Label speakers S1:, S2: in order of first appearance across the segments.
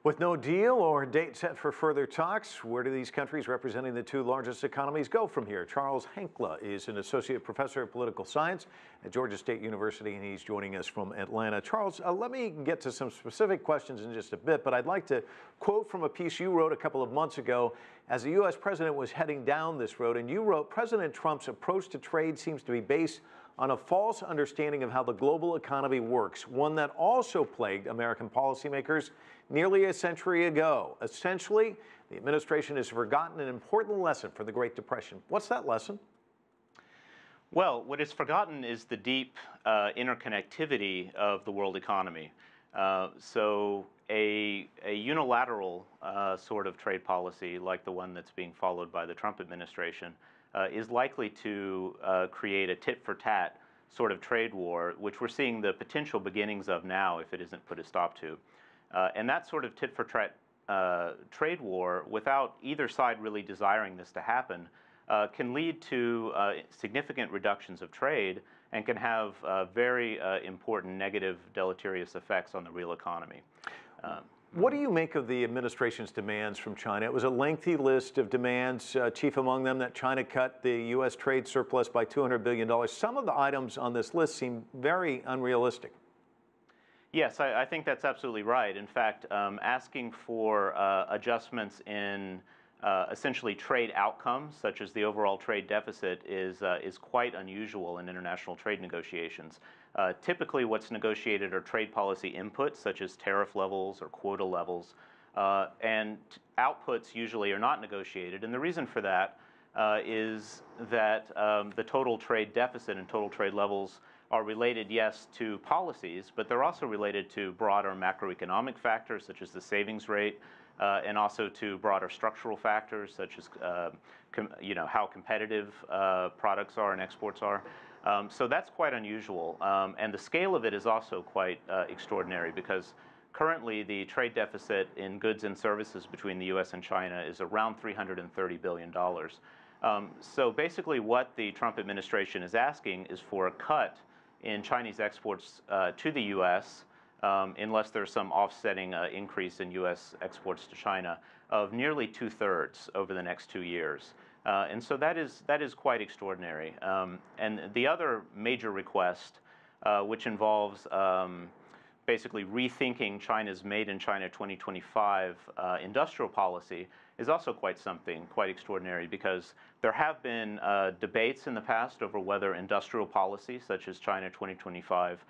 S1: With no deal or date set for further talks, where do these countries representing the two largest economies go from here? Charles Hankla is an associate professor of political science at Georgia State University, and he's joining us from Atlanta. Charles, let me get to some specific questions in just a bit, but I'd like to quote from a piece you wrote a couple of months ago as the U.S. president was heading down this road, and you wrote, President Trump's approach to trade seems to be based on a false understanding of how the global economy works, one that also plagued American policymakers nearly a century ago. Essentially, the administration has forgotten an important lesson from the Great Depression. What's that lesson?
S2: Well, what is forgotten is the deep interconnectivity of the world economy. So a unilateral sort of trade policy like the one that's being followed by the Trump administration is likely to create a tit-for-tat sort of trade war, which we're seeing the potential beginnings of now if it isn't put a stop to. And that sort of tit-for-tat trade war, without either side really desiring this to happen, can lead to significant reductions of trade and can have very important negative deleterious effects on the real economy.
S1: What do you make of the administration's demands from China? It was a lengthy list of demands, chief among them that China cut the U.S. trade surplus by $200 billion. Some of the items on this list seem very unrealistic.
S2: Yes, I think that's absolutely right. In fact, asking for adjustments in essentially trade outcomes, such as the overall trade deficit, is quite unusual in international trade negotiations. Typically, what's negotiated are trade policy inputs, such as tariff levels or quota levels, and outputs usually are not negotiated. And the reason for that is that the total trade deficit and total trade levels are related, yes, to policies, but they're also related to broader macroeconomic factors, such as the savings rate, and also to broader structural factors, such as how competitive products are and exports are. So that's quite unusual. And the scale of it is also quite extraordinary, because currently the trade deficit in goods and services between the U.S. and China is around $330 billion. So basically what the Trump administration is asking is for a cut in Chinese exports to the U.S., unless there's some offsetting increase in U.S. exports to China, of nearly 2/3 over the next 2 years. And so that is quite extraordinary. And the other major request, which involves basically rethinking China's Made in China 2025 industrial policy, is also quite extraordinary, because there have been debates in the past over whether industrial policy, such as China 2025,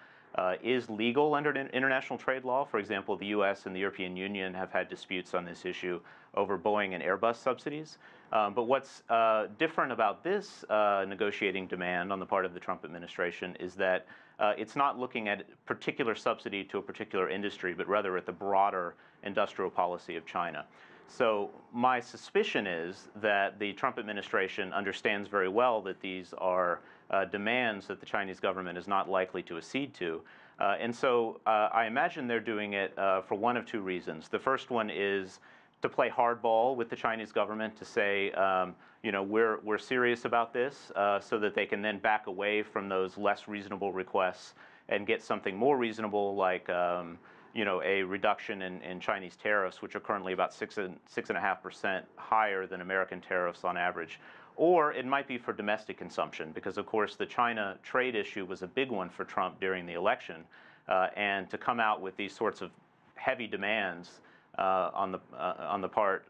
S2: is legal under international trade law. For example, the U.S. and the European Union have had disputes on this issue over Boeing and Airbus subsidies. But what's different about this negotiating demand on the part of the Trump administration is that it's not looking at a particular subsidy to a particular industry, but rather at the broader industrial policy of China. So my suspicion is that the Trump administration understands very well that these are demands that the Chinese government is not likely to accede to. And so I imagine they're doing it for one of two reasons. The first one is to play hardball with the Chinese government, to say, we're serious about this, so that they can then back away from those less reasonable requests and get something more reasonable, like a reduction in Chinese tariffs, which are currently about 6.5% higher than American tariffs on average. Or it might be for domestic consumption, because of course the China trade issue was a big one for Trump during the election, and to come out with these sorts of heavy demands on the part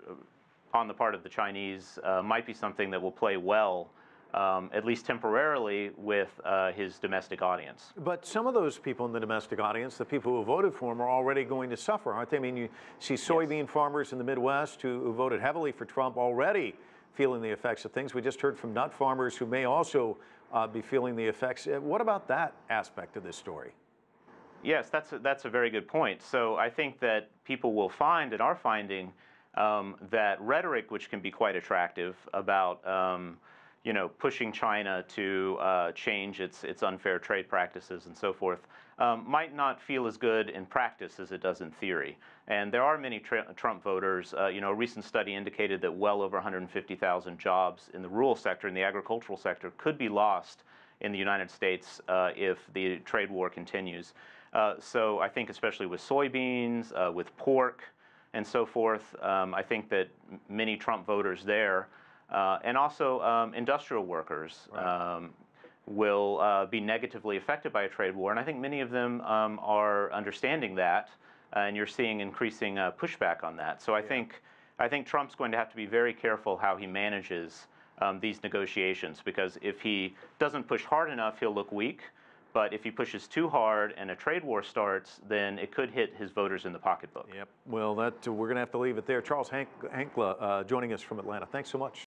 S2: of the Chinese might be something that will play well, at least temporarily, with his domestic audience.
S1: But some of those people in the domestic audience, the people who voted for him, are already going to suffer, aren't they? I mean, you see soybean farmers in the Midwest who voted heavily for Trump already feeling the effects of things. We just heard from nut farmers who may also be feeling the effects. What about that aspect of this story?
S2: Yes, that's a very good point. So I think that people will find and are finding that rhetoric, which can be quite attractive, about pushing China to change its unfair trade practices and so forth, might not feel as good in practice as it does in theory. And there are many Trump voters. A recent study indicated that well over 150,000 jobs in the rural sector, in the agricultural sector, could be lost in the United States if the trade war continues. So I think especially with soybeans, with pork, and so forth. I think that many Trump voters there, and also industrial workers,
S1: Right.
S2: will be negatively affected by a trade war. And I think many of them are understanding that, and you're seeing increasing pushback on that. So I think Trump's going to have to be very careful how he manages these negotiations, because if he doesn't push hard enough, he'll look weak. But if he pushes too hard and a trade war starts, then it could hit his voters in the pocketbook.
S1: Yep. Well, we're going to have to leave it there. Charles Hankla joining us from Atlanta. Thanks so much.